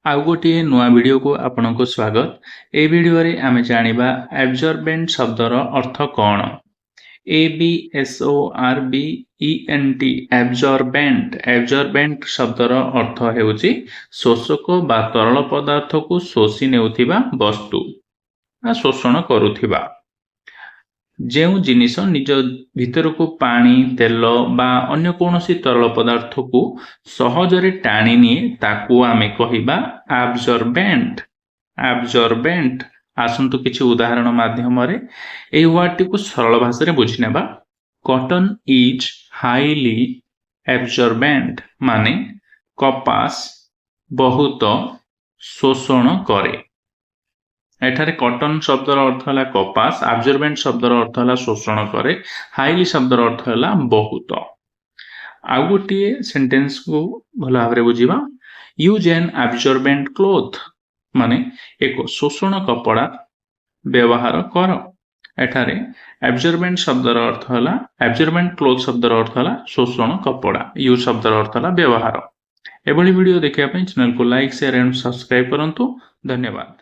आउ गोटे नुआ वीडियो को आपन को स्वागत। ए वीडियो रे आमे जानिबा एब्जॉर्बेंट शब्दर अर्थ कौन। ABSORBENT एब्जॉर्बेंट शब्दर अर्थ हेउची शोषक बा तरल पदार्थ को शोषि नेउथिबा वस्तु आ शोषण करुथिबा। जेउ जिनिस निज भितर को पानी तेल बा अन्य कोनोसी तरल पदार्थ को सहजरे टाणी निए ताकू आमे कहिबा एब्जॉर्बेंट। एब्जॉर्बेंट आसंतु किछि उदाहरण माध्यम रे एई वर्ड को सरल भाषा रे बुझि नेबा। कॉटन इज हाईली एब्जॉर्बेंट माने कपास बहुत शोषण करे। एठारे कॉटन शब्दर अर्थ है कपास, एब्जॉर्बेंट शब्दर अर्थ है शोषण करे, हाईली शब्दर अर्थ है बहुत। आउ गोटे सेंटेंस को भल भाव बुझा। यूज एन एब्जॉर्बेंट क्लोथ माने एक शोषण कपड़ा व्यवहार कर। एठारे एब्जॉर्बेंट शब्दर अर्थ है एब्जॉर्बेंट क्लोथ शब्दर अर्थ है शोषण कपड़ा, यूज शब्दर अर्थ है व्यवहार। एभली वीडियो देखिया चैनल को लाइक शेयर एंड सब्सक्राइब करंतु। धन्यवाद।